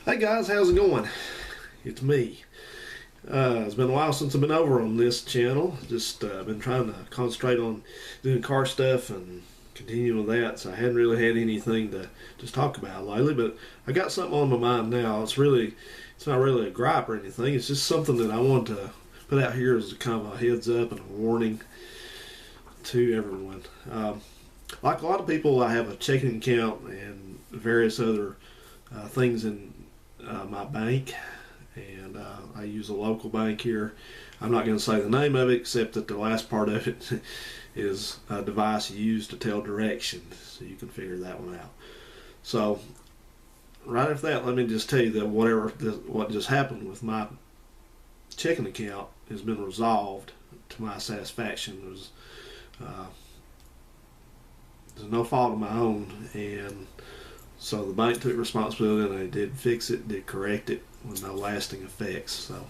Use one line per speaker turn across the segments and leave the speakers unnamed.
Hey guys, how's it going? It's me. It's been a while since I've been over on this channel. Just been trying to concentrate on doing car stuff and continuing with that, so I hadn't really had anything to just talk about lately, but I got something on my mind now. It's not really a gripe or anything. It's just something that I want to put out here as kind of a heads up and a warning to everyone. Like a lot of people, I have a checking account and various other things in my bank, and I use a local bank here. I'm not going to say the name of it, except that the last part of it is a device used to tell directions, so you can figure that one out. So right after that, let me just tell you that what just happened with my checking account has been resolved to my satisfaction. There's no fault of my own, and so the bank took responsibility and they did fix it, did correct it with no lasting effects. So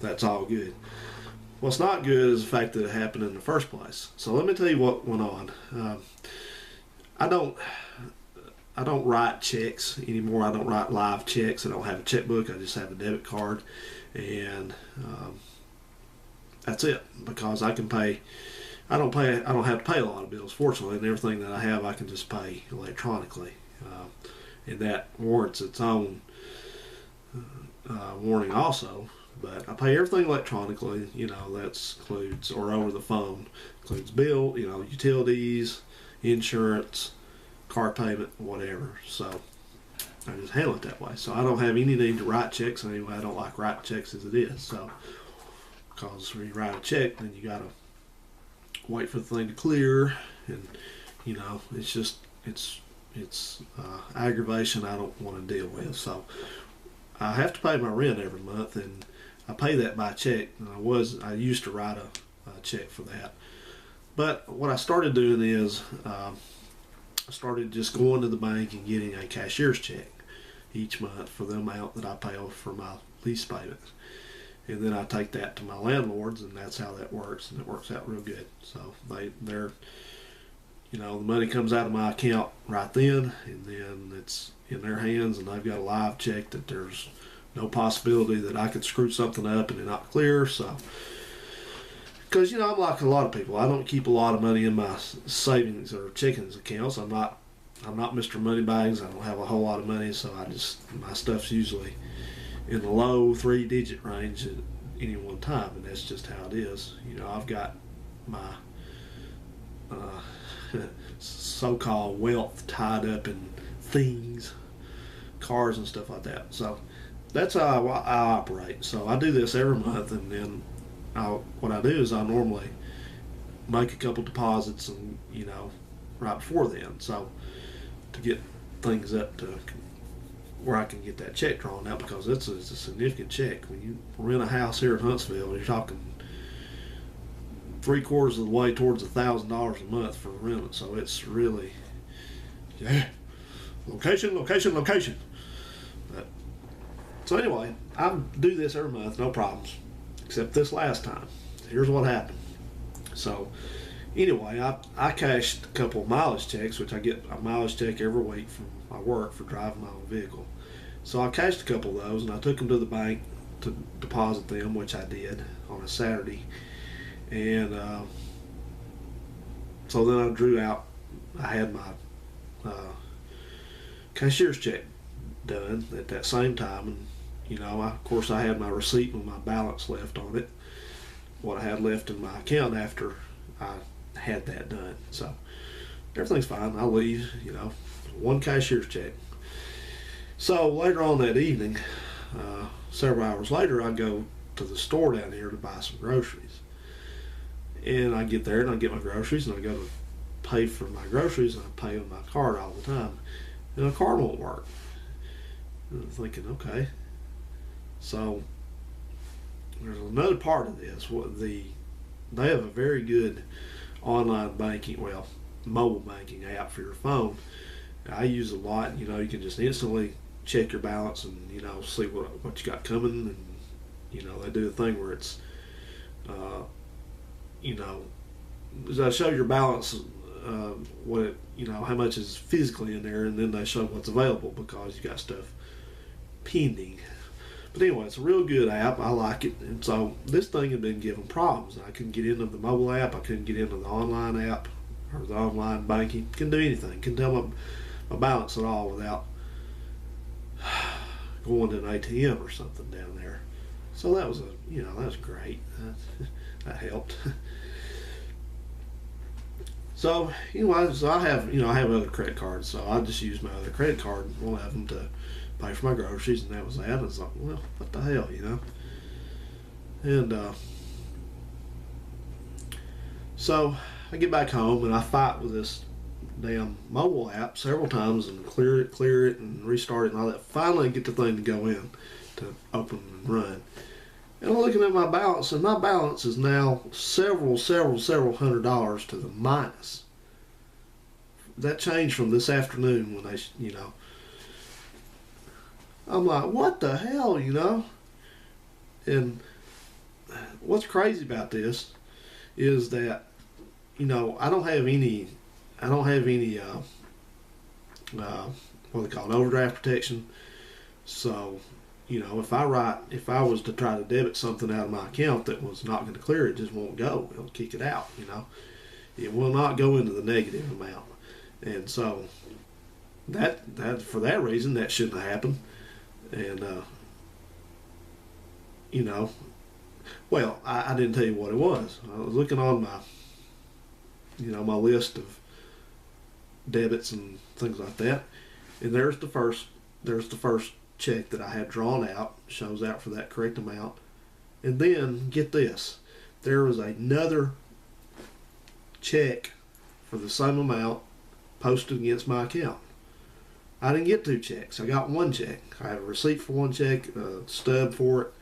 that's all good. What's not good is the fact that it happened in the first place. So let me tell you what went on. I don't write checks anymore. I don't write live checks. I don't have a checkbook. I just have a debit card, and that's it, because I can pay. I don't have to pay a lot of bills, fortunately, and everything that I have I can just pay electronically. And that warrants its own warning also. But I pay everything electronically. That includes, or over the phone, includes bill, utilities, insurance, car payment, whatever. So I just handle it that way. So I don't have any need to write checks anyway. I don't like writing checks as it is. So, because when you write a check, then you gotta wait for the thing to clear, and it's aggravation I don't want to deal with. So I have to pay my rent every month, and I pay that by check. And I used to write a check for that, but what I started doing is I started just going to the bank and getting a cashier's check each month for the amount that I pay for my lease payments, and then I take that to my landlords, and that's how that works, and it works out real good. So they're the money comes out of my account right then, and then it's in their hands, and they've got a live check that there's no possibility that I could screw something up and it not clear. So, because I'm like a lot of people, I don't keep a lot of money in my savings or checkings accounts. I'm not Mr. Moneybags. I don't have a whole lot of money, so my stuff's usually in the low 3-digit range at any one time, and that's just how it is. I've got my so-called wealth tied up in things, cars and stuff like that. So that's how I operate. So I do this every month, and then what I do is I normally make a couple deposits, and right before then, so to get things up to where I can get that check drawn out, because it's a significant check. When you rent a house here in Huntsville, you're talking 3/4 of the way towards $1,000 a month for rent. So it's really, location. But, so anyway, I do this every month, no problems, except this last time. Here's what happened. So anyway, I cashed a couple of mileage checks, which I get a mileage check every week from my work for driving my own vehicle. So I cashed a couple of those, and I took them to the bank to deposit them, which I did on a Saturday. And so then I drew out, I had my cashier's check done at that same time, and of course I had my receipt with my balance left on it, what I had left in my account after I had that done. So everything's fine. I leave, one cashier's check. So later on that evening, several hours later, I go to the store down here to buy some groceries. And I get there and I get my groceries, and I go to pay for my groceries, and I pay with my card all the time, and the card won't work. And I'm thinking, okay. So there's another part of this. They have a very good online banking, mobile banking app for your phone. I use a lot. You can just instantly check your balance and see what you got coming, and they do a thing where it's they show your balance, how much is physically in there, and then they show what's available, because you got stuff pending. But anyway, it's a real good app. I like it. And so this thing had been giving problems. I couldn't get into the mobile app. I couldn't get into the online app or the online banking. Couldn't do anything. Couldn't tell my balance at all without going to an ATM or something down there. So that was that was great. That helped. So so I have other credit cards. So I just used my other credit card, one of them, to pay for my groceries, and that was that. I was like, well, what the hell, And so I get back home and I fight with this damn mobile app several times and clear it and restart it and all that. Finally get the thing to go in to open and run. And I'm looking at my balance, and my balance is now several $100s to the minus. That changed from this afternoon when they, I'm like, what the hell, And what's crazy about this is that, I don't have any, what they call it, overdraft protection. So, if I was to try to debit something out of my account that was not going to clear, it just won't go. It'll kick it out, It will not go into the negative amount. And so that for that reason, that shouldn't have happened. And, well, I didn't tell you what it was. I was looking on my, my list of debits and things like that. And there's the first check that I had drawn out, shows out for that correct amount. And then, get this, there was another check for the same amount posted against my account. I didn't get 2 checks. I got 1 check. I have a receipt for 1 check, a stub for it.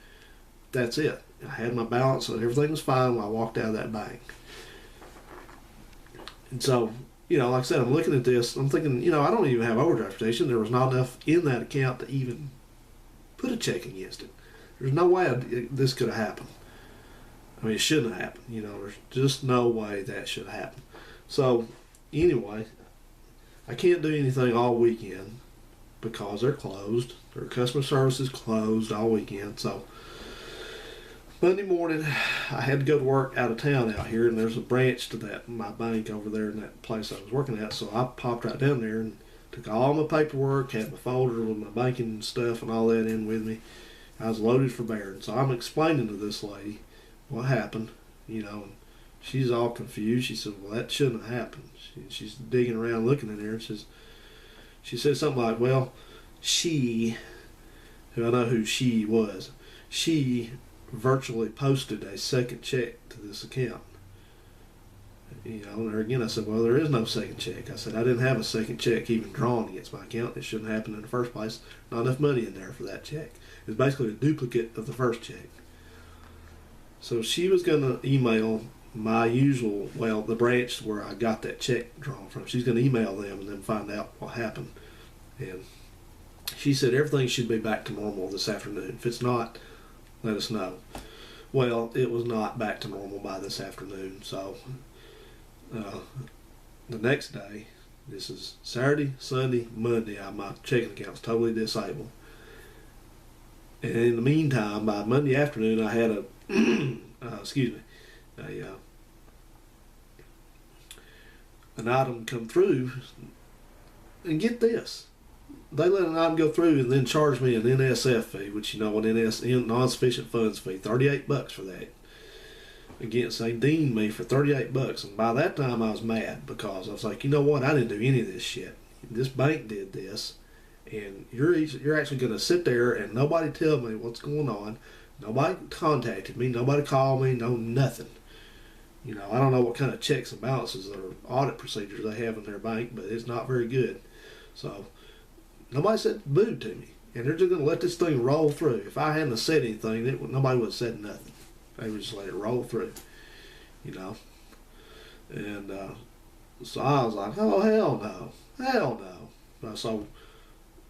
That's it. I had my balance, so everything was fine when I walked out of that bank. And so, like I said, I'm looking at this, I'm thinking, I don't even have overdraft protection. There was not enough in that account to even put a check against it. There's no way this could have happened. I mean, it shouldn't have happened. There's just no way that should have happened. So, anyway, I can't do anything all weekend because they're closed. Their customer service is closed all weekend. So, Monday morning, I had to go to work out of town out here, and there's a branch to my bank over there in that place I was working at. So I popped right down there and took all my paperwork, had my folder with my banking stuff and all that in with me. I was loaded for bear. And so I'm explaining to this lady what happened, and she's all confused. She said, well, that shouldn't have happened. She's digging around looking in there, and she said something like, well, who I know who she was, she virtually posted a second check to this account. And there again, I said, well, there is no second check. I said, I didn't have a second check even drawn against my account. It shouldn't happen in the first place. Not enough money in there for that check. It's basically a duplicate of the first check. So she was going to email my usual, the branch where I got that check drawn from. She's going to email them and then find out what happened. And she said everything should be back to normal this afternoon. If it's not, let us know. Well, it was not back to normal by this afternoon. So the next day, this is Saturday, Sunday, Monday, my checking account's totally disabled. And in the meantime, by Monday afternoon, I had an item come through. And get this, they let an item go through and then charge me an NSF fee, which an non-sufficient funds fee, $38 for that. Against they deemed me for $38, and by that time I was mad because I was like, you know what? I didn't do any of this shit. This bank did this, and you're actually going to sit there and nobody tell me what's going on. Nobody contacted me. Nobody called me. No nothing. I don't know what kind of checks and balances or audit procedures they have in their bank, but it's not very good. So nobody said boo to me, and they're just going to let this thing roll through. If I hadn't said anything, nobody would have said nothing. They would just let it roll through, And so I was like, oh, hell no. So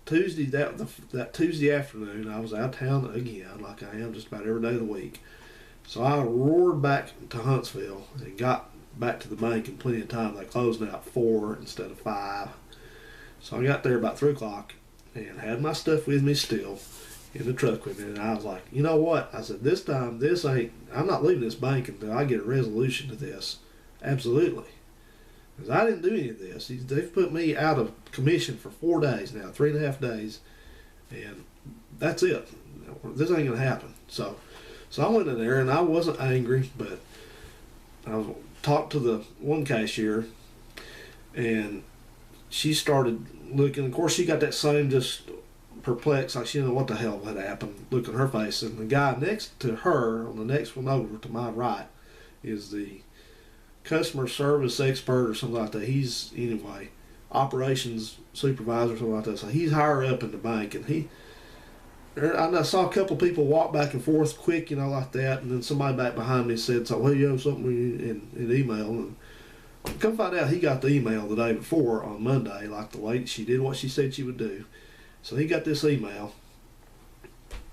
Tuesday, that Tuesday afternoon, I was out of town again, like I am just about every day of the week. So I roared back to Huntsville and got back to the bank in plenty of time. They closed now at 4 instead of 5. So I got there about 3 o'clock and had my stuff with me still. in the truck with me. And I was like, you know what? I said, this time, I'm not leaving this bank until I get a resolution to this. Absolutely. Because I didn't do any of this. They've put me out of commission for 4 days now, 3.5 days. And that's it. This ain't going to happen. So I went in there and I wasn't angry, but I talked to the one cashier and she started looking. Of course, she got that same just perplexed, like she didn't know what the hell had happened, look at her face. And the guy next to her, on the next one over to my right, is the customer service expert or something like that. He's, anyway, operations supervisor or something like that. So he's higher up in the bank, and I saw a couple of people walk back and forth quick, like that, and then somebody back behind me said, so, well, something in email. And come find out he got the email the day before on Monday, like the lady, she did what she said she would do. So he got this email,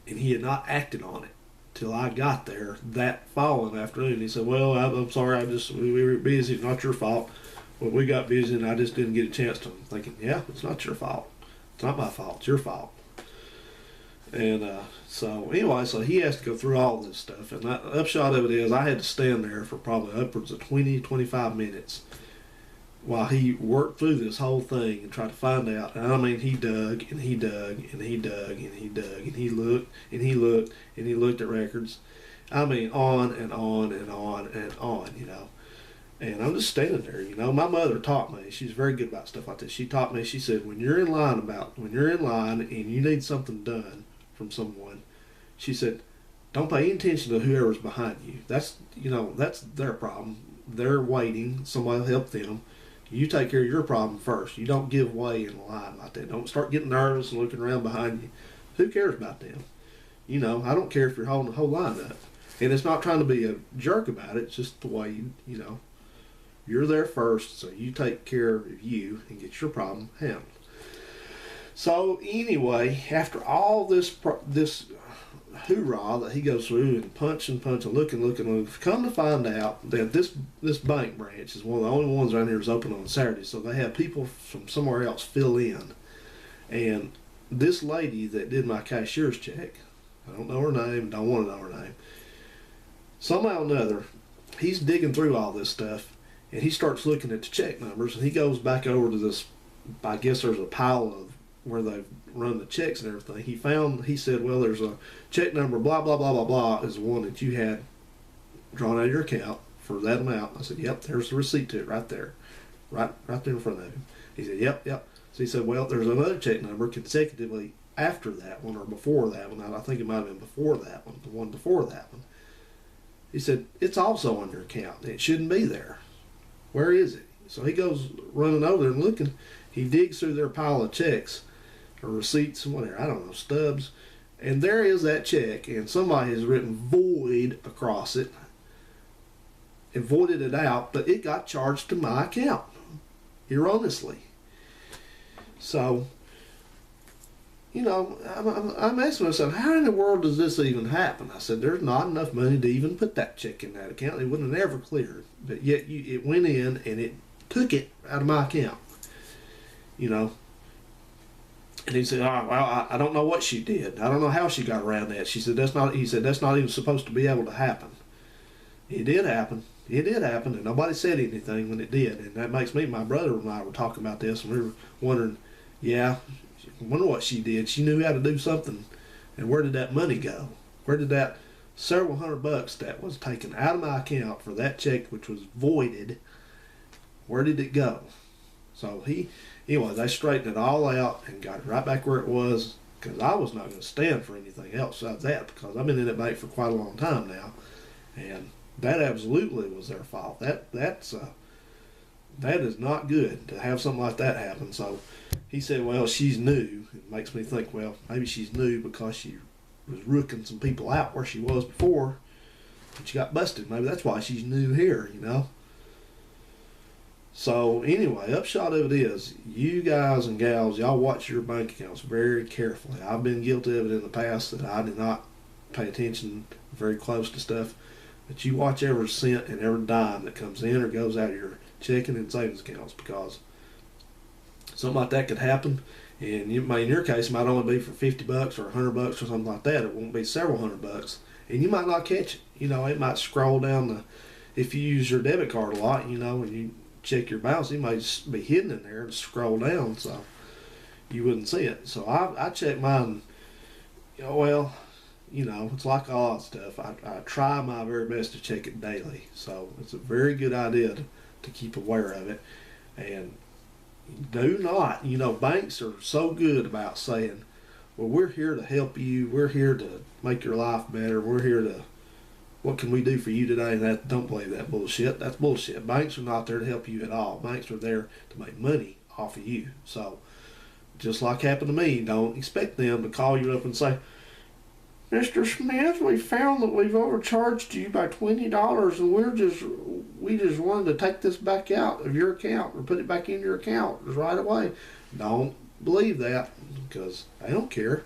and he had not acted on it till I got there that following afternoon. He said, well, I'm sorry, we were busy, it's not your fault. Well, we got busy, and I just didn't get a chance to. I'm thinking, yeah, it's not your fault. It's not my fault, it's your fault. And so anyway, so he has to go through all this stuff. And the upshot of it is I had to stand there for probably upwards of 20-25 minutes while he worked through this whole thing and tried to find out. And I mean, he dug and he dug and he dug and he dug and he looked and he looked and he looked at records. I mean, on and on and on and on, And I'm just standing there, My mother taught me. She's very good about stuff like this. She taught me. She said, when you're in line and you need something done from someone, she said, don't pay any attention to whoever's behind you. That's their problem. They're waiting. Somebody will help them. You take care of your problem first. You don't give way in line like that. Don't start getting nervous and looking around behind you. Who cares about them? I don't care if you're holding the whole line up. And it's not trying to be a jerk about it. It's just the way you're there first, so you take care of you and get your problem handled. So anyway, after all this hoorah that he goes through and punch and looking, come to find out that this bank branch is one of the only ones around here that's open on Saturday, so they have people from somewhere else fill in. And this lady that did my cashier's check, I don't know her name, don't want to know her name, somehow or another, he's digging through all this stuff, and he starts looking at the check numbers, and he goes back over to this, I guess there's a pile of where they've run the checks and everything. He said, well, there's a check number, blah, blah, blah, blah, blah, is the one that you had drawn out of your account for that amount. I said, yep, there's the receipt to it right there, right there in front of him. He said, yep. So he said, well, there's another check number consecutively after that one or before that one. I think it might have been before that one, the one before that one. He said, it's also on your account. It shouldn't be there. Where is it? So he goes running over there and looking. He digs through their pile of checks or receipts, whatever, I don't know, stubs. And there is that check, and somebody has written void across it and voided it out, but it got charged to my account erroneously. So, I'm asking myself, how in the world does this even happen? I said, there's not enough money to even put that check in that account. It wouldn't have ever cleared. But yet it went in and it took it out of my account. And he said, oh, well, I don't know what she did. I don't know how she got around that. He said, that's not even supposed to be able to happen. It did happen. And nobody said anything when it did. And that makes my brother and I were talking about this, and we were wondering, I wonder what she did. She knew how to do something. And where did that money go? Where did that several $100 that was taken out of my account for that check, which was voided, where did it go? So anyway, they straightened it all out and got it right back where it was, because I was not going to stand for anything else besides that, because I've been in that bank for quite a long time now, and that absolutely was their fault. That is not good to have something like that happen. So he said, well, she's new. It makes me think, well, maybe she's new because she was rooking some people out where she was before, and she got busted. Maybe that's why she's new here, So anyway, upshot of it is, you guys and gals, y'all watch your bank accounts very carefully. I've been guilty of it in the past that I did not pay attention very close to stuff. But you watch every cent and every dime that comes in or goes out of your checking and savings accounts, because something like that could happen, And in your case, it might only be for $50 or $100 or something like that. It won't be several $100, and you might not catch it. It might scroll down if you use your debit card a lot, when you check your balance, it might just be hidden in there and scroll down, so you wouldn't see it. So I check mine. It's like all that stuff. I try my very best to check it daily. So it's a very good idea to keep aware of it. And do not, banks are so good about saying, well, we're here to help you. We're here to make your life better. We're here to, what can we do for you today? And don't believe that bullshit. That's bullshit. Banks are not there to help you at all. Banks are there to make money off of you. So just like happened to me, don't expect them to call you up and say, Mr. Smith, we found that we've overcharged you by $20 and we just wanted to take this back out of your account or put it back in your account right away. Don't believe that, because they don't care.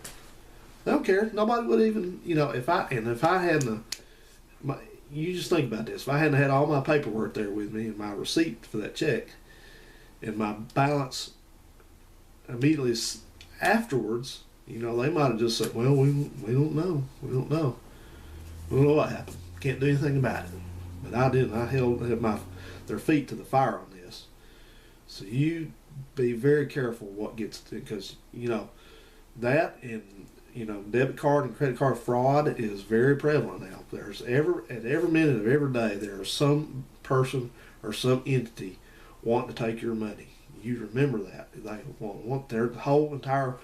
They don't care. Nobody would even, if I hadn't, you just think about this. If I hadn't had all my paperwork there with me and my receipt for that check and my balance immediately afterwards, they might have just said, well, we don't know. We don't know. We don't know what happened. Can't do anything about it. But I didn't. I held their feet to the fire on this. So you be very careful what gets to, because, that and, debit card and credit card fraud is very prevalent now. At every minute of every day, there is some person or some entity wanting to take your money. You remember that. They want their whole entire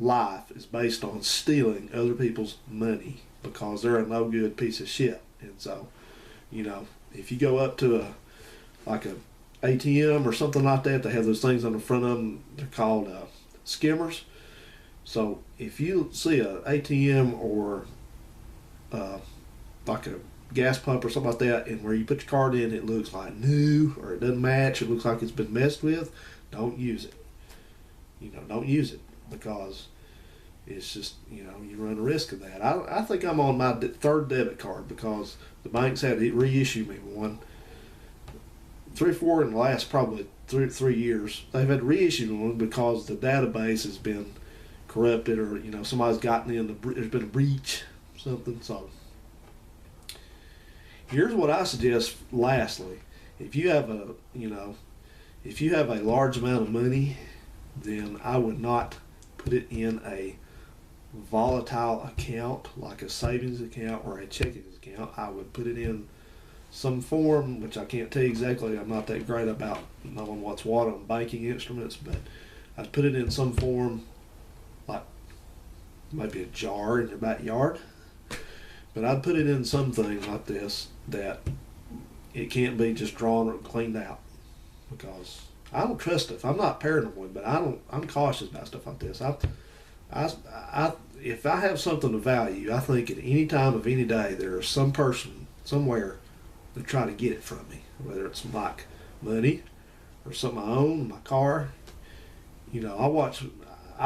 life is based on stealing other people's money, because they're a no good piece of shit. And so, if you go up to a ATM or something like that, they have those things on the front of them. They're called skimmers. So if you see a ATM or like a gas pump or something like that, and where you put your card in, it looks like new or it doesn't match, it looks like it's been messed with, don't use it. Don't use it, because it's just, you run a risk of that. I think I'm on my third debit card, because the banks had to reissue me one. 3 or 4 in the last probably 3 years. They've had to reissue one because the database has been corrupted, or, somebody's gotten in, there's been a breach, something. So here's what I suggest lastly. If you have a large amount of money, then I would not put it in a volatile account like a savings account or a checking account. I would put it in some form, which I can't tell you exactly. I'm not that great about knowing what's what on banking instruments, but I'd put it in some form, like maybe a jar in your backyard. But I'd put it in something like this, that it can't be just drawn or cleaned out, because I don't trust stuff. I'm not paranoid, but I'm cautious about stuff like this. If I have something of value, I think at any time of any day there is some person somewhere to try to get it from me, whether it's like money or something I own, my car. I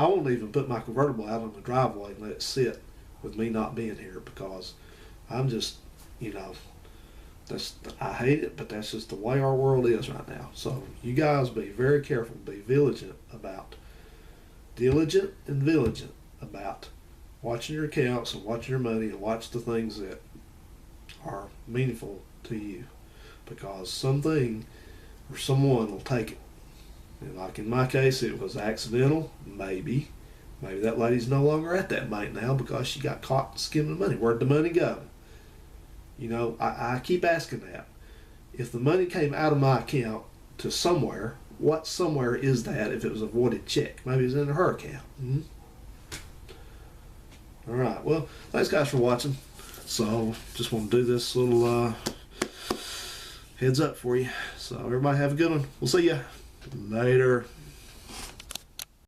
won't even put my convertible out on the driveway and let it sit with me not being here, because I'm just, I hate it, but that's just the way our world is right now. So you guys be very careful, be diligent and vigilant about watching your accounts and watching your money, and watch the things that are meaningful to you, because something or someone will take it. And like in my case, it was accidental. Maybe that lady's no longer at that bank now because she got caught skimming the money. Where'd the money go? I keep asking that. If the money came out of my account to somewhere, what somewhere is that if it was a voided check? Maybe it's in her account. Mm-hmm. All right. Well, thanks guys for watching. So just want to do this little heads up for you. So everybody have a good one. We'll see ya later.